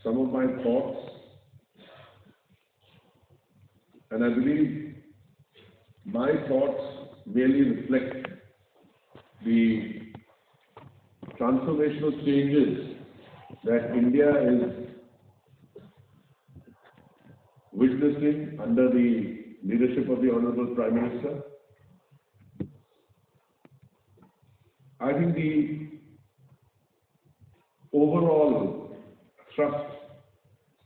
some of my thoughts, and I believe my thoughts merely reflect the transformational changes that India is witnessing under the leadership of the Honorable Prime Minister. I think the overall thrust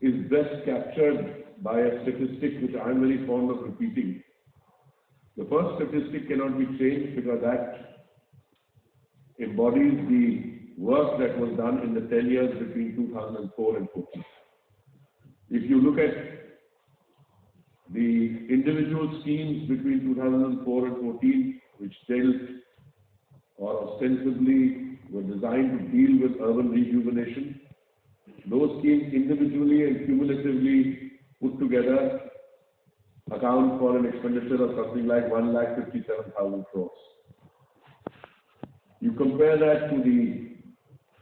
is best captured by a statistic which I am very fond of repeating. The first statistic cannot be changed because that embodies the work that was done in the 10 years between 2004 and 14. If you look at the individual schemes between 2004 and 14, which dealt or ostensibly were designed to deal with urban rejuvenation, those schemes individually and cumulatively put together account for an expenditure of something like 1,57,000 crores. You compare that to the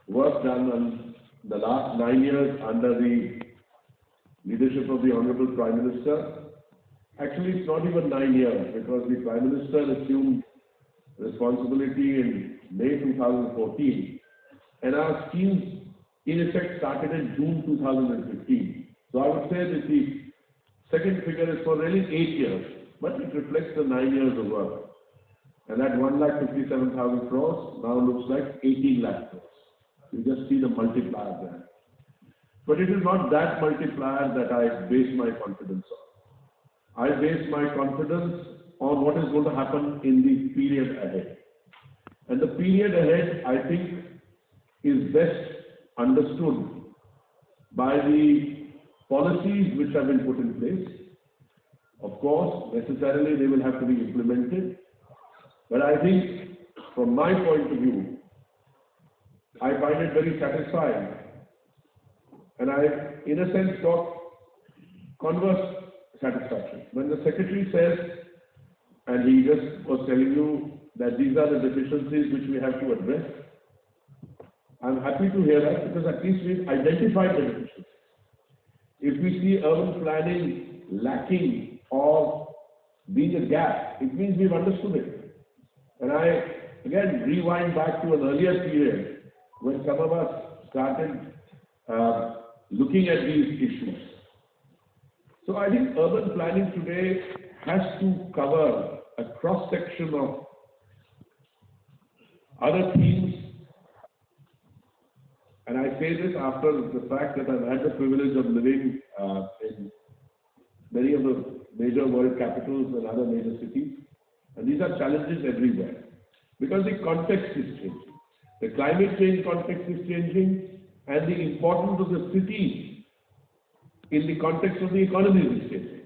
work done on the last 9 years under the leadership of the Honorable Prime Minister. Actually, it's not even 9 years because the Prime Minister assumed responsibility in May 2014 and our schemes in effect started in June 2015. So I would say that the second figure is for really 8 years, but it reflects the 9 years of work. And that 1,57,000 crores now looks like 18 lakh crores. You just see the multiplier there. But it is not that multiplier that I base my confidence on. I base my confidence on what is going to happen in the period ahead. And the period ahead, I think, is best understood by the policies which have been put in place. Of course, necessarily they will have to be implemented. But I think, from my point of view, I find it very satisfying. And I, in a sense, got converse satisfaction. When the Secretary says, and he just was telling you that these are the deficiencies which we have to address, I'm happy to hear that because at least we've identified the deficiencies. If we see urban planning lacking or being a gap, it means we've understood it. And I, again, rewind back to an earlier period when some of us started looking at these issues. So I think urban planning today has to cover a cross-section of other themes. And I say this after the fact that I've had the privilege of living in many of the major world capitals and other major cities. And these are challenges everywhere because the context is changing. The climate change context is changing and the importance of the cities in the context of the economy is changing.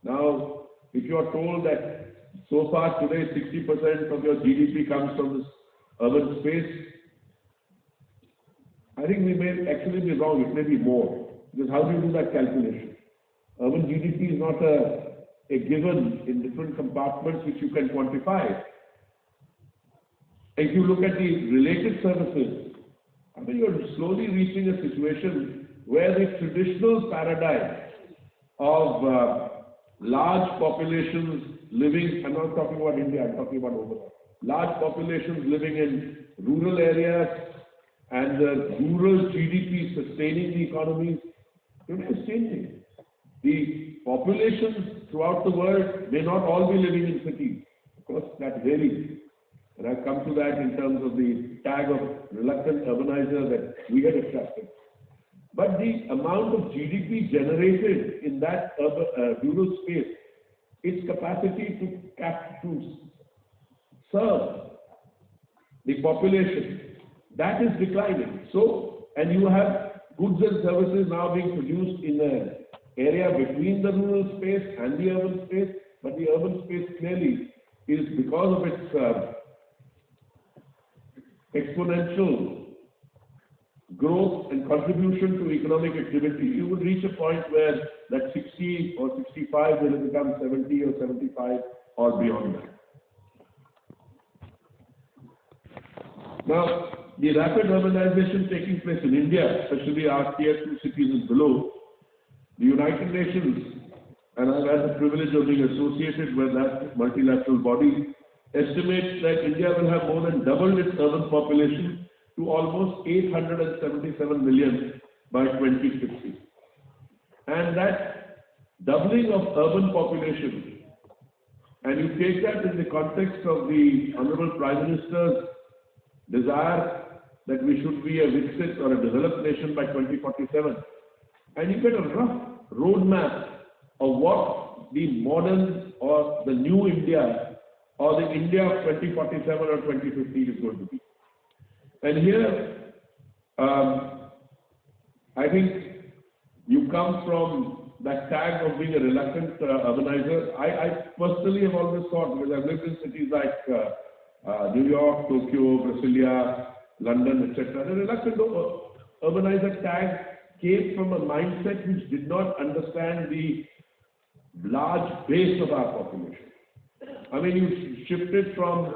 Now, if you are told that so far today 60% of your GDP comes from this urban space, I think we may actually be wrong. It may be more. Because how do you do that calculation? Urban GDP is not a given in different compartments which you can quantify. If you look at the related services, I mean, you're slowly reaching a situation where the traditional paradigm of large populations living, I'm not talking about India, I'm talking about overall, large populations living in rural areas and the rural GDP sustaining the economies, today is changing. The populations throughout the world may not all be living in cities. Of course, that varies. And I've come to that in terms of the tag of reluctant urbanizer that we had attracted. But the amount of GDP generated in that rural space, its capacity to serve the population, that is declining. So, and you have goods and services now being produced in an area between the rural space and the urban space, but the urban space clearly is, because of its exponential growth and contribution to economic activity, you would reach a point where that 60 or 65 will become 70 or 75 or beyond that. Now, the rapid urbanization taking place in India, especially our tier 2 cities and below, the United Nations, and I've had the privilege of being associated with that multilateral body, estimates that India will have more than doubled its urban population to almost 877 million by 2050. And that doubling of urban population, and you take that in the context of the Honorable Prime Minister's desire that we should be a Viksit or a developed nation by 2047, and you get a rough roadmap of what the modern or the new India or the India of 2047 or 2050 is going to be. And here, I think you come from that tag of being a reluctant urbanizer. I personally have always thought, because I've lived in cities like New York, Tokyo, Brasilia, London, etc. The reluctant urbanizer tag came from a mindset which did not understand the large base of our population. I mean, you shifted from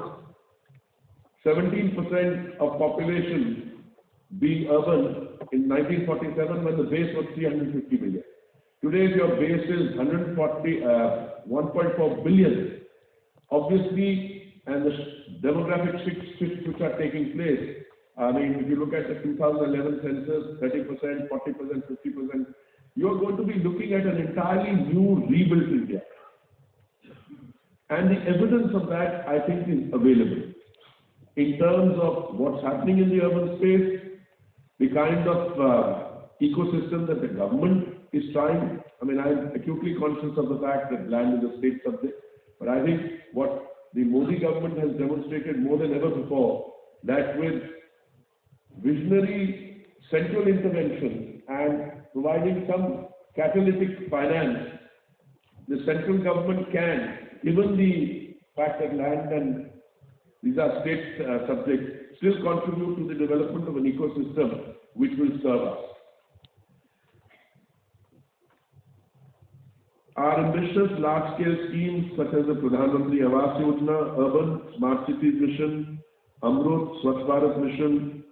17% of population being urban in 1947 when the base was 350 million. Today, if your base is 1.4 billion, obviously, and the demographic shifts which are taking place, I mean, if you look at the 2011 census, 30%, 40%, 50%, you're going to be looking at an entirely new rebuilt India. And the evidence of that, I think, is available in terms of what's happening in the urban space, the kind of ecosystem that the government is trying. I mean, I'm acutely conscious of the fact that land is a state subject, but I think what the Modi government has demonstrated more than ever before, that with visionary central intervention and providing some catalytic finance, the central government can, given the fact that land and these are state subjects, still contribute to the development of an ecosystem which will serve us. Our ambitious large-scale schemes such as the Pradhan Mantri Awas Yojana, Urban Smart Cities Mission, Amrut, Swachh Bharat Mission,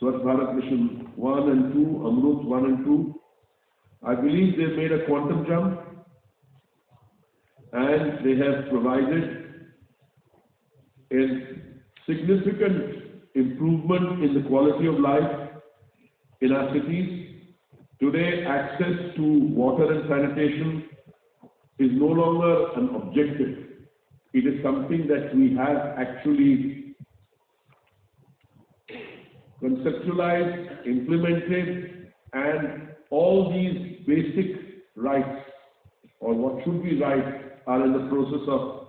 Swachh Bharat Mission 1 and 2, Amrut 1 and 2, I believe they've made a quantum jump and they have provided a significant improvement in the quality of life in our cities. Today, access to water and sanitation is no longer an objective. It is something that we have actually conceptualized, implemented, and all these basic rights, or what should be right, are in the process of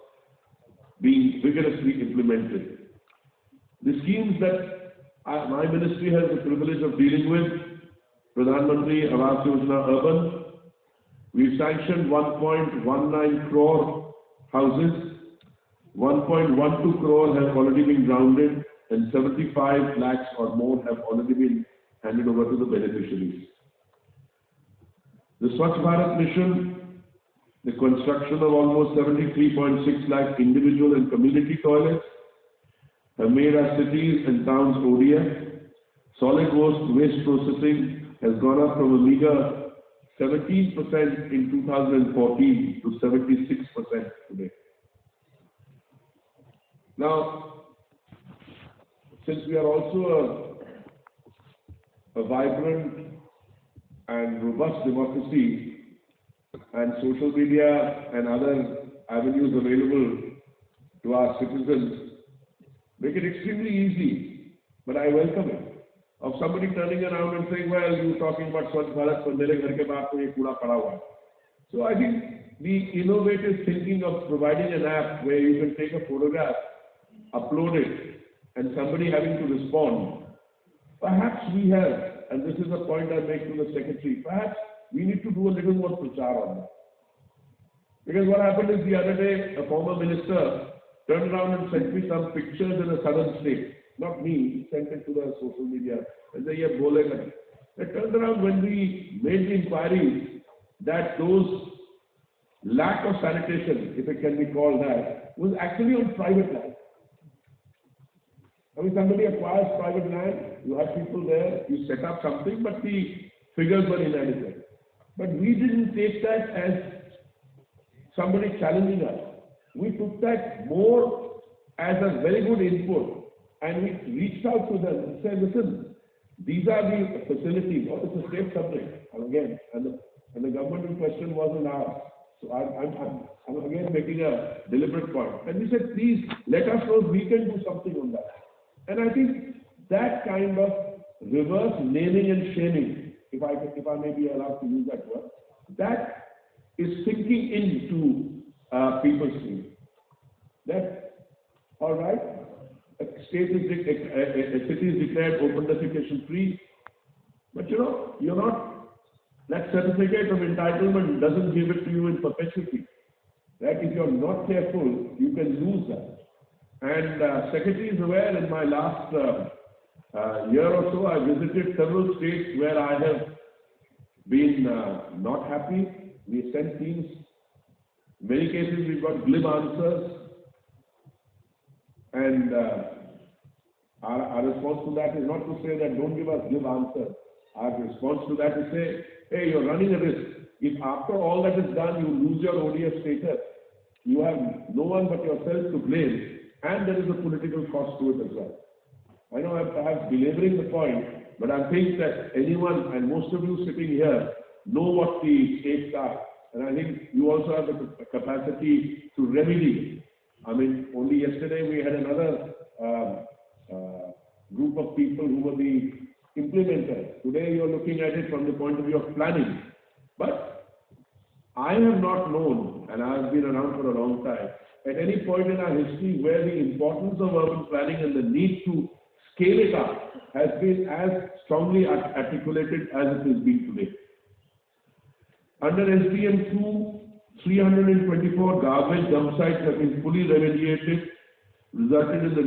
being vigorously implemented. The schemes that my ministry has the privilege of dealing with, Pradhan Mantri Awas Yojana Urban, we've sanctioned 1.19 crore houses, 1.12 crore have already been grounded, and 75 lakhs or more have already been handed over to the beneficiaries. The Swachh Bharat Mission, the construction of almost 73.6 lakh individual and community toilets have made our cities and towns ODF. Solid waste processing has gone up from a meager 17% in 2014 to 76% today. Now, since we are also a vibrant and robust democracy, and social media and other avenues available to our citizens make it extremely easy, but I welcome it, of somebody turning around and saying, well, you're talking about Swachh Bharat, so mere ghar ke baahar to ye kooda pada hua hai. So I think the innovative thinking of providing an app where you can take a photograph, upload it, and somebody having to respond, perhaps we have, and this is a point I make to the Secretary, perhaps we need to do a little more prachar on that. Because what happened is the other day, a former minister turned around and sent me some pictures in a southern state. Not me, he sent it to the social media. And they said, bolega. It turned around when we made the inquiries that those lack of sanitation, if it can be called that, was actually on private land. I mean, somebody acquires private land, you have people there, you set up something, but the figures were inadequate. But we didn't take that as somebody challenging us. We took that more as a very good input, and we reached out to them and said, listen, these are the facilities. Oh, it's a state subject. And again, and the government in question wasn't ours. So I'm again making a deliberate point. And we said, please let us know if we can do something on that. And I think that kind of reverse naming and shaming, if I may be allowed to use that word, that is sinking into people's thinking. That, all right, a city is declared open defecation free, but you're not, that certificate of entitlement doesn't give it to you in perpetuity. Right? If you're not careful, you can lose that. And Secretary is aware, in my last year or so, I visited several states where I have been not happy. We sent teams. In many cases, we've got glib answers. And our response to that is not to say that don't give us glib answers. Our response to that is say, hey, you're running a risk. If after all that is done, you lose your ODS status, you have no one but yourself to blame. And there is a political cost to it as well. I know I'm perhaps belaboring the point, but I think that anyone, and most of you sitting here, know what the stakes are. And I think you also have the capacity to remedy. I mean, only yesterday we had another group of people who were the implementers. Today you are looking at it from the point of view of planning. But I have not known, and I have been around for a long time, at any point in our history where the importance of urban planning and the need to scale it up has been as strongly articulated as it is being today. Under SDM 2, 324 garbage dump sites have been fully remediated, resulting in the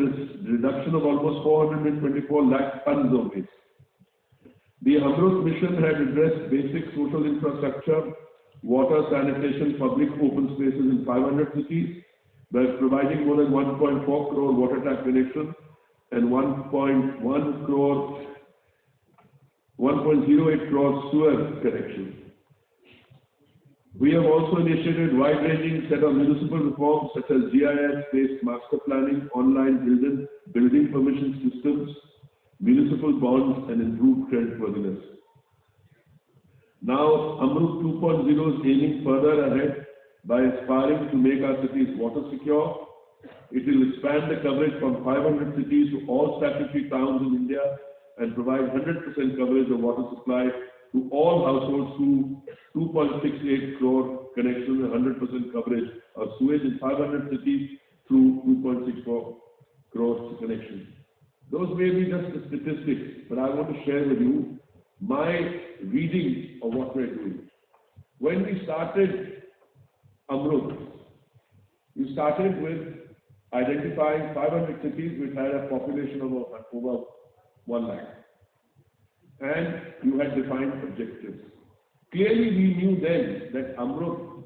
reduction of almost 424 lakh tons of waste. The Amrut mission had addressed basic social infrastructure, water, sanitation, public open spaces in 500 cities, by providing more than 1.4 crore water tap connections and 1.08 crore sewer connections. We have also initiated wide-ranging set of municipal reforms such as GIS-based master planning, online building permission systems, municipal bonds, and improved creditworthiness. Now, Amrut 2.0 is aiming further ahead by aspiring to make our cities water secure. It will expand the coverage from 500 cities to all statutory towns in India and provide 100% coverage of water supply to all households through 2.68 crore connections and 100% coverage of sewage in 500 cities through 2.64 crore connections. Those may be just the statistics, but I want to share with you my reading of what we're doing. When we started Amrut, we started with identifying 500 cities which had a population of over 1 lakh. And you had defined objectives. Clearly, we knew then that Amrut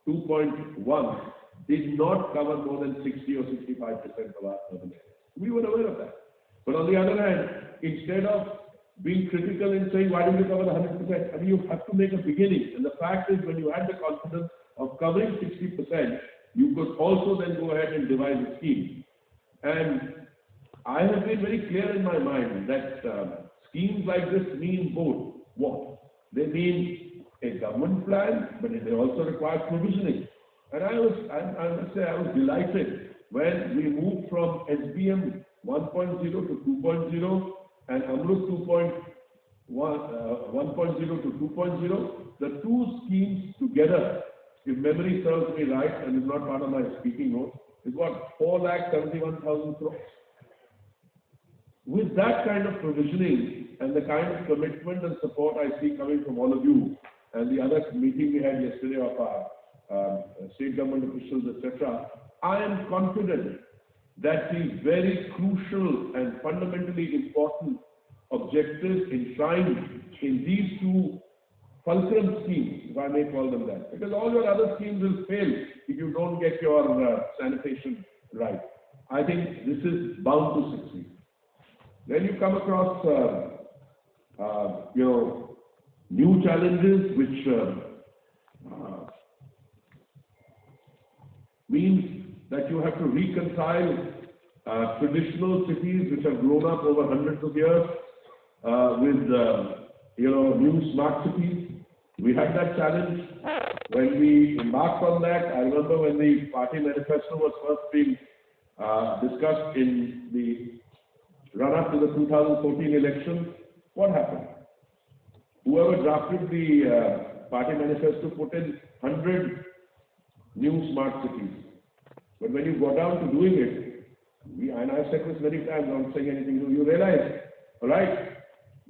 2.1 did not cover more than 60 or 65% of our urban area. We were aware of that. But on the other hand, instead of being critical and saying, why don't you cover 100%? I mean, you have to make a beginning. And the fact is, when you had the confidence of covering 60%, you could also then go ahead and devise a scheme. And I have been very clear in my mind that schemes like this mean both. What? They mean a government plan, but they also require provisioning. And I must say, I was delighted when we moved from SBM 1.0 to 2.0 and Amrut 1.0 to 2.0. The two schemes together, if memory serves me right, and is not part of my speaking notes, is what, 4,71,000 crores. With that kind of provisioning and the kind of commitment and support I see coming from all of you, and the other meeting we had yesterday of our state government officials, etc., I am confident that the very crucial and fundamentally important objectives enshrined in these two fulcrum schemes, if I may call them that, because all your other schemes will fail if you don't get your sanitation right. I think this is bound to succeed. Then you come across, new challenges, which means that you have to reconcile traditional cities which have grown up over hundreds of years with new smart cities. We had that challenge when we embarked on that. I remember when the party manifesto was first being discussed in the run-up to the 2014 elections. What happened? Whoever drafted the party manifesto put in 100 new smart cities. But when you got down to doing it, and I've said this many times, I'm not saying anything new, you realize, all right,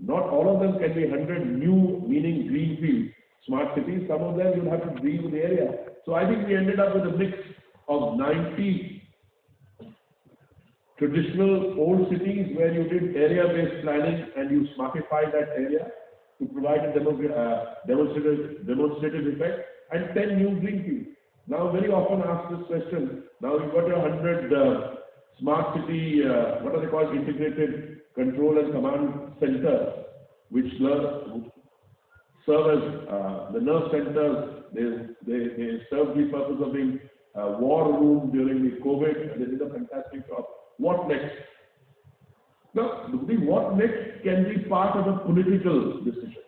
not all of them can be 100 new, meaning greenfield smart cities. Some of them you'll have to deal with the area. So I think we ended up with a mix of 90 traditional old cities where you did area-based planning and you smartified that area to provide a demonstrative effect, and 10 new greenfields. Now, very often asked this question. Now you've got your 100 smart city, what are they called, integrated control and command centers, which serve as the nerve centers. They serve the purpose of being war room during the COVID, and they did a fantastic job. What next? Now, the what next can be part of a political decision.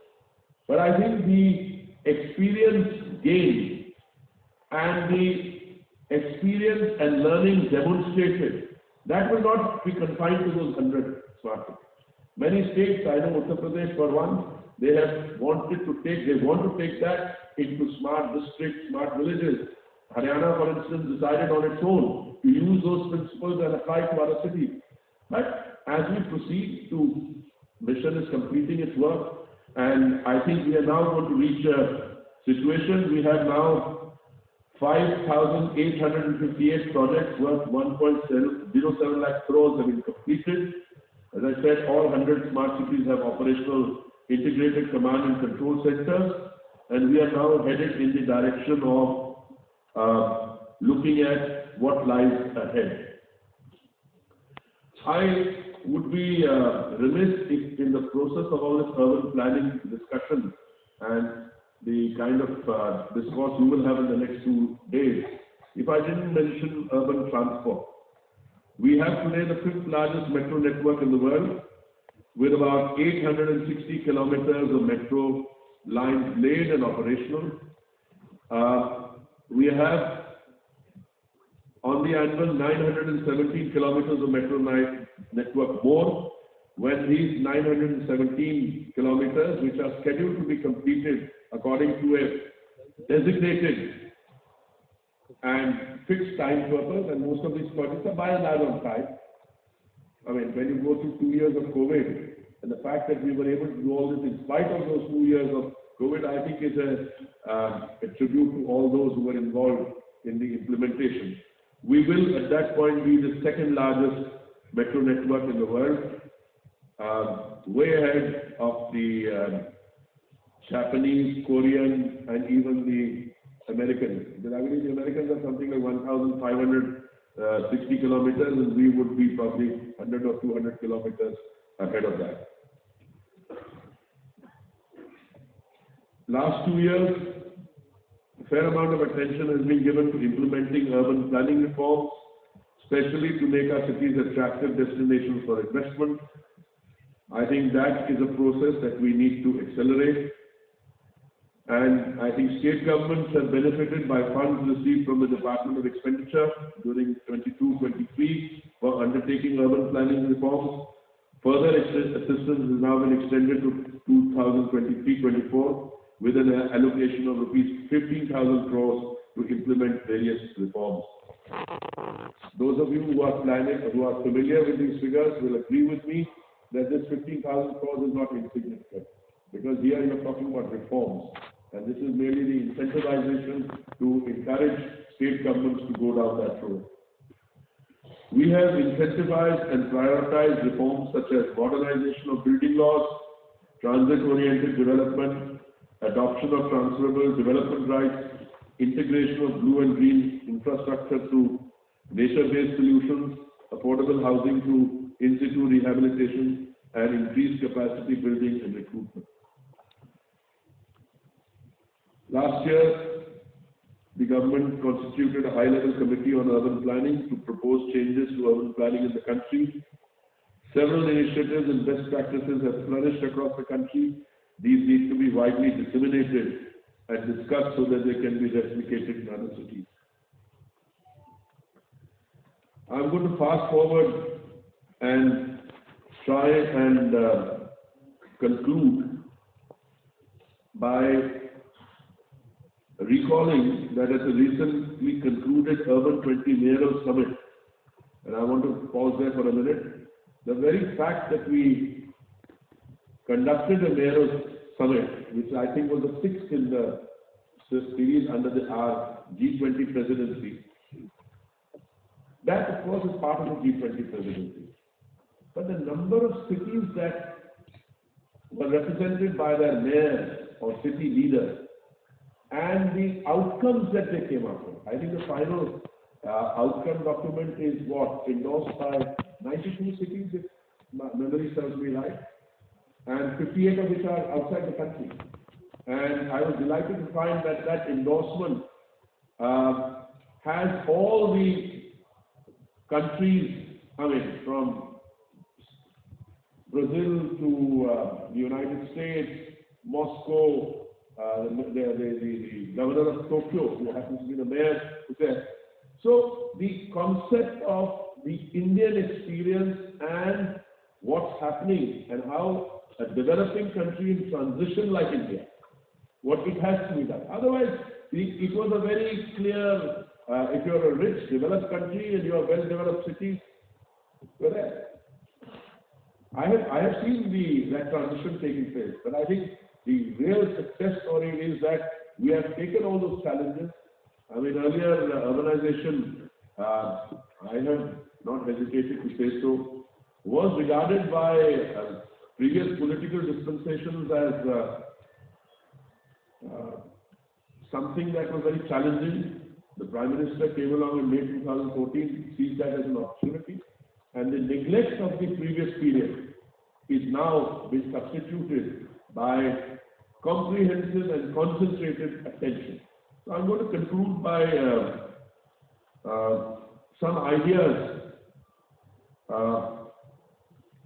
But I think the experience gained and the experience and learning demonstrated, that will not be confined to those 100 smart cities. Many states, I know Uttar Pradesh for one, they want to take that into smart districts, smart villages. Haryana, for instance, decided on its own to use those principles and apply to other cities. But as we proceed mission is completing its work, and I think we are now going to reach a situation. We have now 5,858 projects worth 1.07 lakh crores have been completed. As I said, all 100 smart cities have operational integrated command and control centers, and we are now headed in the direction of looking at what lies ahead. I would be remiss if in the process of all this urban planning discussion and the kind of discourse we will have in the next 2 days, if I didn't mention urban transport. We have today the 5th largest metro network in the world, with about 860 kilometers of metro lines laid and operational. We have on the anvil 917 kilometers of metro line network more, when these 917 kilometers, which are scheduled to be completed according to a designated and fixed time purpose, and most of these projects are by and large on time. I mean, when you go through 2 years of COVID, and the fact that we were able to do all this in spite of those 2 years of COVID, I think is a tribute to all those who were involved in the implementation. We will at that point be the 2nd largest metro network in the world, way ahead of the Japanese, Korean, and even the Americans. Because I believe the Americans are something like 1,560 kilometers, and we would be probably 100 or 200 kilometers ahead of that. Last 2 years, a fair amount of attention has been given to implementing urban planning reforms, especially to make our cities attractive destinations for investment. I think that is a process that we need to accelerate. And I think state governments have benefited by funds received from the Department of Expenditure during 22-23 for undertaking urban planning reforms. Further assistance has now been extended to 2023-24 with an allocation of rupees 15,000 crores to implement various reforms. Those of you who are familiar with these figures will agree with me that this 15,000 crores is not insignificant, because here you are talking about reforms, and this is merely the incentivization to encourage state governments to go down that road. We have incentivized and prioritized reforms such as modernization of building laws, transit-oriented development, adoption of transferable development rights, integration of blue and green infrastructure through nature-based solutions, affordable housing through in situ rehabilitation, and increased capacity building and recruitment. Last year, the government constituted a high-level committee on urban planning to propose changes to urban planning in the country. Several initiatives and best practices have flourished across the country. These need to be widely disseminated and discussed so that they can be replicated in other cities. I'm going to fast forward and try and conclude by recalling that at the recently concluded Urban 20 Mayoral Summit, and I want to pause there for a minute, the very fact that we conducted a Mayoral Summit, which I think was the sixth in the series under our G20 presidency, that of course is part of the G20 presidency. But the number of cities that were represented by their mayors or city leaders and the outcomes that they came up with. I think the final outcome document is what? Endorsed by 92 cities, if my memory serves me right, and 58 of which are outside the country. And I was delighted to find that that endorsement has all the countries, from Brazil to the United States, Moscow, the governor of Tokyo, who happens to be the mayor, who's there. So the concept of the Indian experience and what's happening and how a developing country in transition like India, what it has to be done. Otherwise, it was a very clear, if you're a rich, developed country and you are well-developed cities, you're there. I have seen that transition taking place, but I think the real success story is that we have taken all those challenges. Earlier urbanization, I have not hesitated to say so, was regarded by previous political dispensations as something that was very challenging. The Prime Minister came along in May 2014, sees that as an opportunity, and the neglect of the previous period is now being substituted by comprehensive and concentrated attention. So I'm going to conclude by some ideas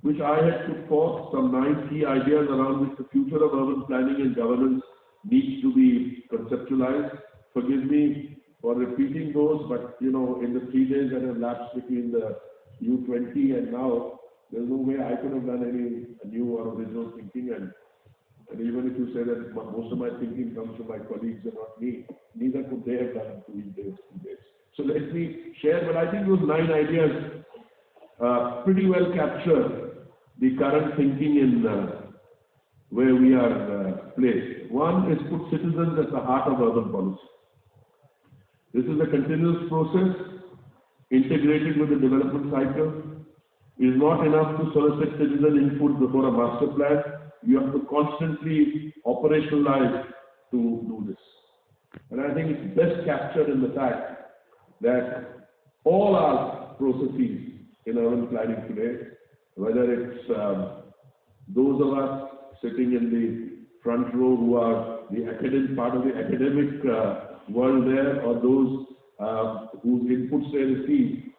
which I had put forth, some 9 key ideas around which the future of urban planning and governance needs to be conceptualized. Forgive me for repeating those, but in the 3 days that have lapsed between the U20 and now, there's no way I could have done any new or original thinking, and even if you say that most of my thinking comes from my colleagues and not me, neither could they have done in 2 days. So let me share, but I think those 9 ideas pretty well capture the current thinking in where we are placed. One is put citizens at the heart of urban policy. This is a continuous process integrated with the development cycle. It is not enough to solicit citizen input before a master plan. You have to constantly operationalize to do this. And I think it's best captured in the fact that all our processes in urban planning today, whether it's those of us sitting in the front row who are the part of the academic world there, or those whose inputs they receive,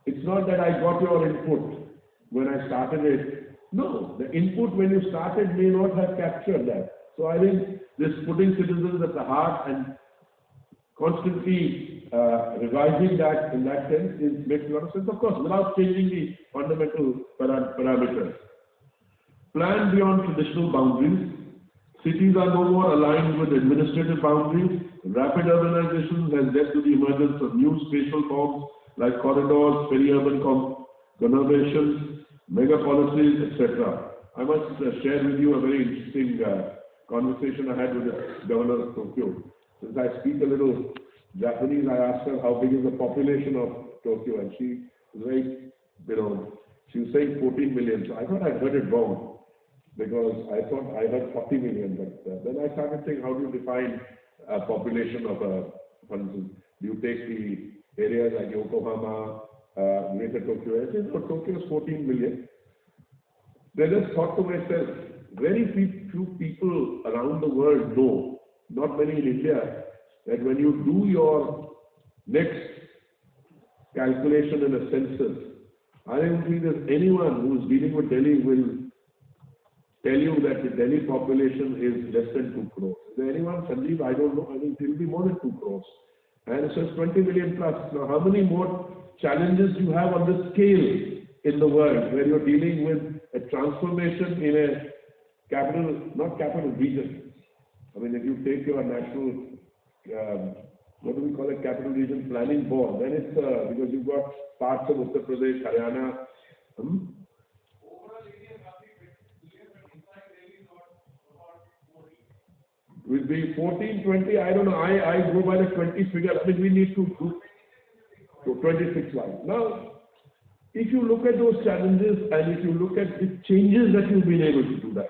it's not that I got your input when I started it. No, the input when you started may not have captured that. So I think this putting citizens at the heart and constantly revising that in that sense makes a lot of sense, of course, without changing the fundamental parameters. Plan beyond traditional boundaries. Cities are no more aligned with administrative boundaries. Rapid urbanization has led to the emergence of new spatial forms like corridors, peri-urban conurbations, megapolises, etc. I must share with you a very interesting conversation I had with the governor of Tokyo. Since I speak a little Japanese, I asked her how big is the population of Tokyo, and she was very, she was saying 14 million. So I thought I heard it wrong, because I thought I heard 40 million. But then I started saying, how do you define a population of a, for instance, do you take the areas like Yokohama Greater Tokyo. I think Tokyo is 14 million. Then I just thought to myself, very few people around the world know, not many in India, that when you do your next calculation in a census, I don't think there's anyone who's dealing with Delhi will tell you that the Delhi population is less than 2 crores. Is there anyone, Sanjeev? I don't know. I think it will be more than 2 crores. And it says 20 million plus. Now, how many more challenges you have on this scale in the world where you're dealing with a transformation in a capital, not capital region. I mean, if you take your national, what do we call it, capital region planning board, then it's because you've got parts of Uttar Pradesh, Haryana. Will be 14, 20, I don't know, I go by the 20 figure. I mean, we need to do 26 lines. Now, if you look at those challenges and if you look at the changes that you've been able to do that,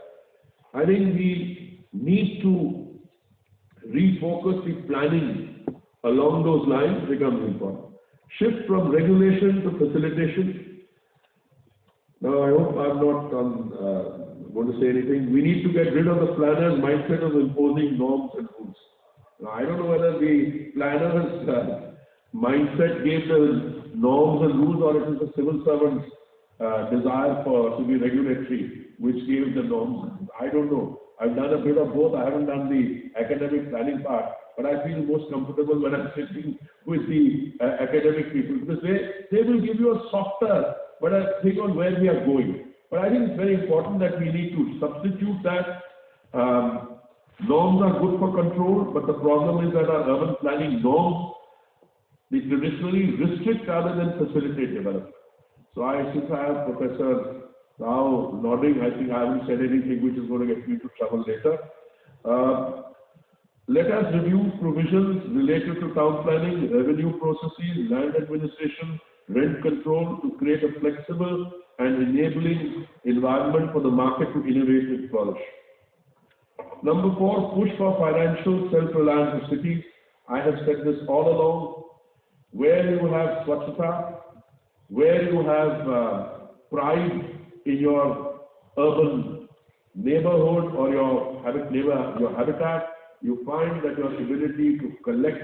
I think we need to refocus the planning along those lines becomes important. Shift from regulation to facilitation. Now, I hope I'm not going to say anything. We need to get rid of the planner's mindset of imposing norms and rules. Now, I don't know whether the planner's mindset gave the norms and rules or it is the civil servant's desire to be regulatory which gave the norms. I don't know. I've done a bit of both. I haven't done the academic planning part, but I feel most comfortable when I'm sitting with the academic people because they will give you a softer but a thing on where we are going. But I think it's very important that we need to substitute that. Norms are good for control, but the problem is that our urban planning norms, they traditionally restrict rather than facilitate development. So since I have Professor Rao nodding, I think I haven't said anything which is going to get me into trouble later. Let us review provisions related to town planning, revenue processes, land administration, rent control to create a flexible and enabling environment for the market to innovate and flourish. Number 4, push for financial self-reliance of cities. I have said this all along. Where you have Swachhata, where you have pride in your urban neighborhood or your habitat, you find that your ability to collect